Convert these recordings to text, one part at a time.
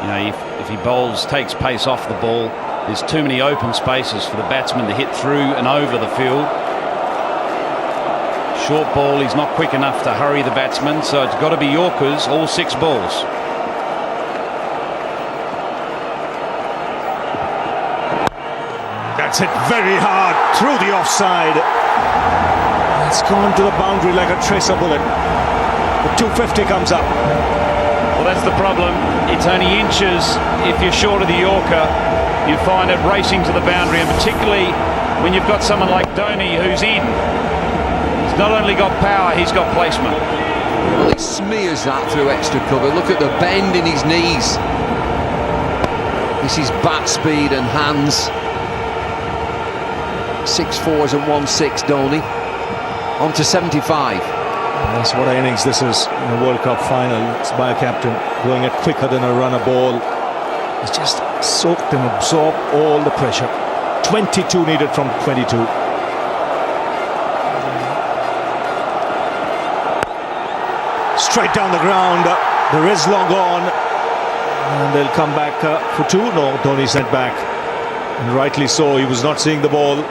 You know, if he bowls, takes pace off the ball, there's too many open spaces for the batsman to hit through and over the field. Short ball, he's not quick enough to hurry the batsman, so it's got to be Yorkers, all 6 balls. That's hit very hard through the offside. It's gone to the boundary like a tracer bullet. The 250 comes up. Well, that's the problem. It's only inches. If you're short of the Yorker, you find it racing to the boundary, and particularly when you've got someone like Dhoni who's in. He's not only got power, he's got placement. Well, he smears that through extra cover. Look at the bend in his knees. This is bat speed and hands. 6 4s and 1 6, Dhoni. On to 75. That's what an innings this is in a World Cup final. It's by a captain going it quicker than a runner ball. It's just soaked and absorbed all the pressure. 22 needed from 22. Straight down the ground. There is long on. And they'll come back for 2. No, Dhoni sent back. And rightly so. He was not seeing the ball.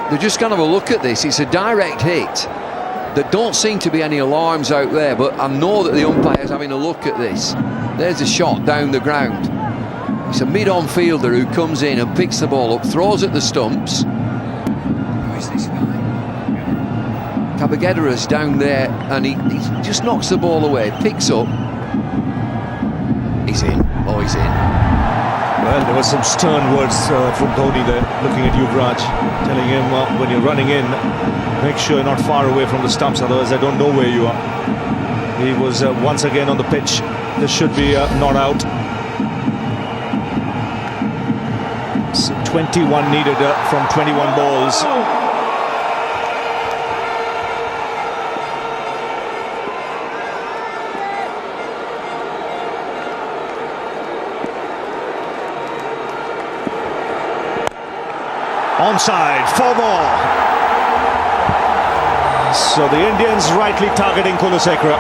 They're just going to have a look at this. It's a direct hit. There don't seem to be any alarms out there, but I know that the umpire's having a look at this. There's a shot down the ground. It's a mid-on fielder who comes in and picks the ball up, throws at the stumps. Who is this guy? Kabagedera's down there, and he just knocks the ball away, picks up. He's in. Oh, he's in. Well, there were some stern words from Dhoni there, looking at Yuvraj, telling him when you're running in, make sure you're not far away from the stumps, otherwise I don't know where you are. He was once again on the pitch. This should be not out. So 21 needed from 21 balls. Onside, 4 more. So the Indians rightly targeting Kulasekara.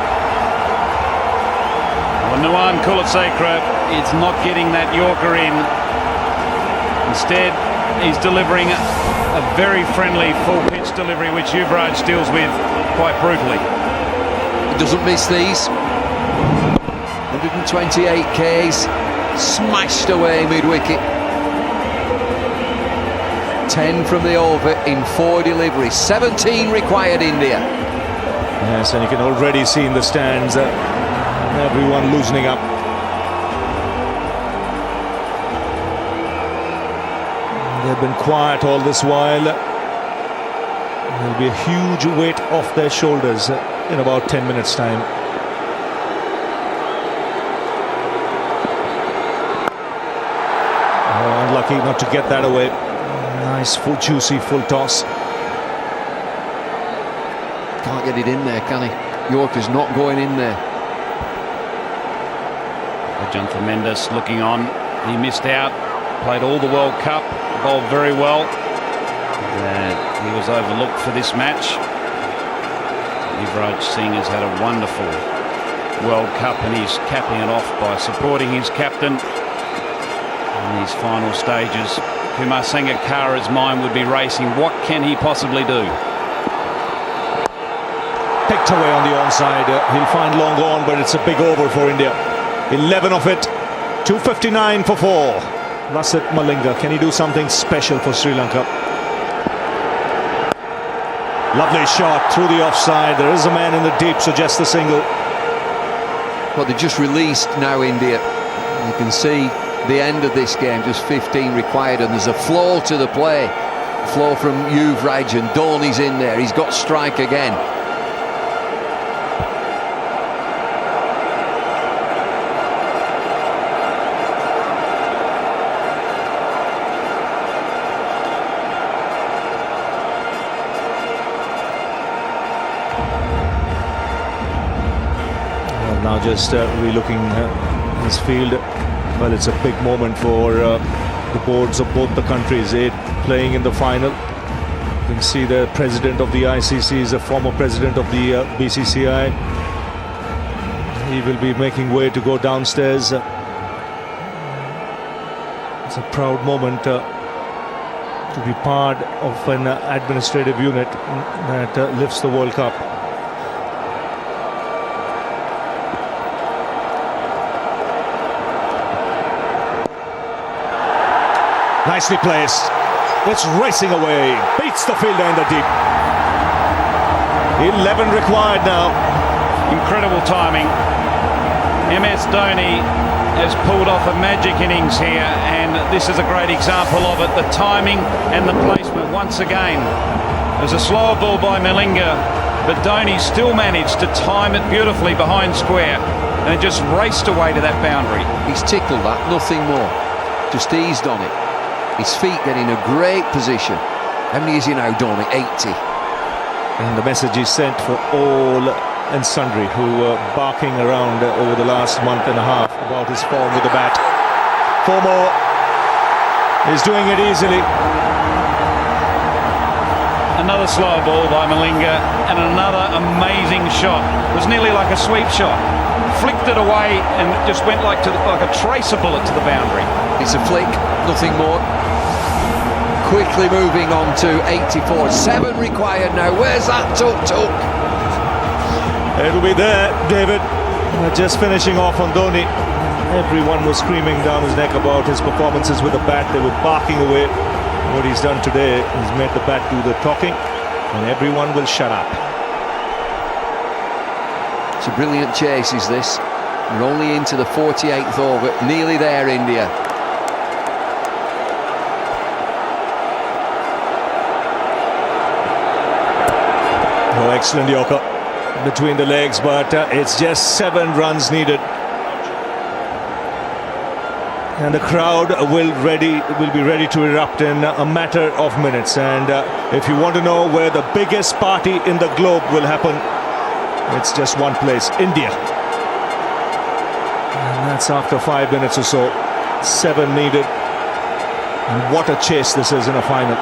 Well, Nuwan Kulasekara is not getting that Yorker in. Instead, he's delivering a very friendly full pitch delivery, which Yuvraj deals with quite brutally. He doesn't miss these. 128 Ks, smashed away mid-wicket. 10 from the over in 4 deliveries. 17 required, India. Yes, and you can already see in the stands everyone loosening up. They've been quiet all this while. There'll be a huge weight off their shoulders in about 10 minutes' time. Oh, unlucky not to get that away. Nice, full, juicy, full toss. Can't get it in there, can he? Yorker's not going in there. Jonathan Mendes looking on. He missed out. Played all the World Cup. Bowled very well. He was overlooked for this match. Yuvraj Singh has had a wonderful World Cup, and he's capping it off by supporting his captain in these final stages. Kumar Sangakkara's mind would be racing. What can he possibly do? Picked away on the onside. He'll find long on, but it's a big over for India. 11 of it. 259 for 4. Lasith Malinga. Can he do something special for Sri Lanka? Lovely shot through the offside. There is a man in the deep, so just the single. Well, they just released now, India. You can see the end of this game, just 15 required, and there's a flow to the play. Flow from Yuvraj, and Dhoni's in there. He's got strike again. Well, now just re-looking his field. Well, it's a big moment for the boards of both the countries. 8 playing in the final. You can see the president of the ICC is a former president of the BCCI. He will be making way to go downstairs. It's a proud moment to be part of an administrative unit that lifts the World Cup. Nicely placed. It's racing away. Beats the fielder in the deep. 11 required now. Incredible timing. MS Dhoni has pulled off a magic innings here, and this is a great example of it. The timing and the placement once again. There's a slower ball by Malinga, but Dhoni still managed to time it beautifully behind square, and it just raced away to that boundary. He's tickled that, nothing more. Just eased on it. His feet get in a great position. How many is he now, Dhoni? 80. And the message is sent for all and sundry who were barking around over the last month and a half about his form with the bat. 4 more. He's doing it easily. Another slow ball by Malinga, and another amazing shot. It was nearly like a sweep shot. Flicked it away and it just went like a tracer bullet to the boundary. It's a flick, nothing more. Quickly moving on to 84. 7 required now. Where's that tuk-tuk? It'll be there, David. Just finishing off on Dhoni. Everyone was screaming down his neck about his performances with the bat. They were barking away. What he's done today is made the bat do the talking, and everyone will shut up. It's a brilliant chase, is this? We're only into the 48th over. Nearly there, India. Oh, excellent Yorker between the legs, but it's just 7 runs needed. And the crowd will be ready to erupt in a matter of minutes. And if you want to know where the biggest party in the globe will happen, it's just one place, India. And that's after 5 minutes or so. 7 needed. And what a chase this is in a final.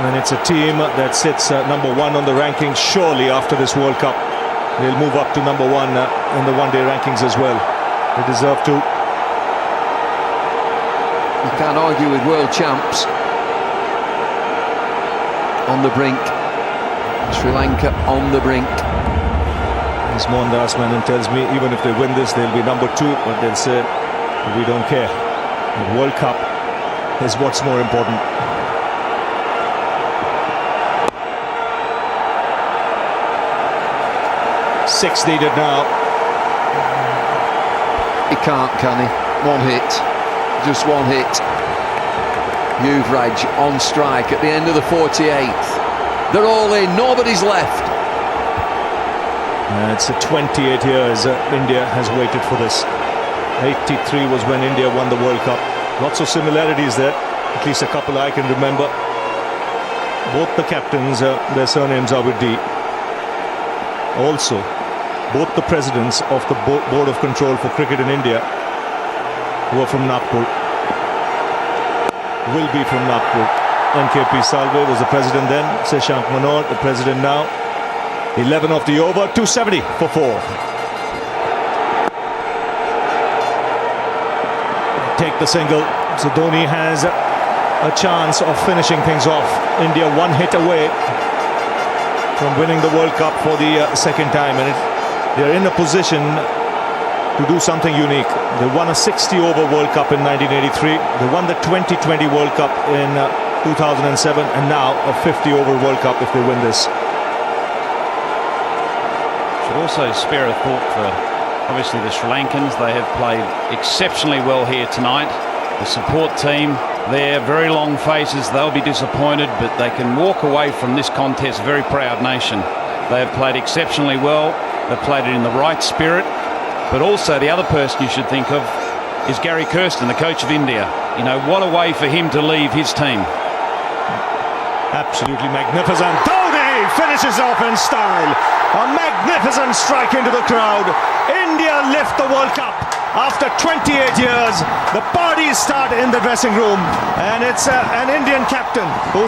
And it's a team that sits number 1 on the rankings. Surely after this World Cup, they'll move up to number 1 in the one-day rankings as well. They deserve to. You can't argue with world champs. On the brink. Sri Lanka on the brink. As Mohandas Menon tells me, even if they win this, they'll be number 2, but they'll say, we don't care. The World Cup is what's more important. Six needed now. He can't, can he? One hit. Just one hit. Yuvraj on strike at the end of the 48th. They're all in. Nobody's left. It's 28 years India has waited for this. 83 was when India won the World Cup. Lots of similarities there. At least a couple I can remember. Both the captains, their surnames are with D. Also, both the presidents of the Board of Control for Cricket in India were from Nagpur, will be from Nagpur. NKP Salve was the president then, Shashank Manohar, the president now. 11 off the over, 270 for 4. Take the single, so Dhoni has a chance of finishing things off. India 1 hit away from winning the World Cup for the second time, and they're in a position to do something unique. They won a 60-over World Cup in 1983. They won the 2020 World Cup in 2007, and now a 50-over World Cup if they win this. Should also spare a thought for obviously the Sri Lankans. They have played exceptionally well here tonight. The support team, they're very long faces. They'll be disappointed, but they can walk away from this contest very proud nation. They have played exceptionally well. They've played it in the right spirit. But also the other person you should think of is Gary Kirsten, the coach of India. You know, what a way for him to leave his team. Absolutely magnificent. Dhoni finishes off in style. A magnificent strike into the crowd. India lift the World Cup. After 28 years, the parties start in the dressing room, and it's an Indian captain who's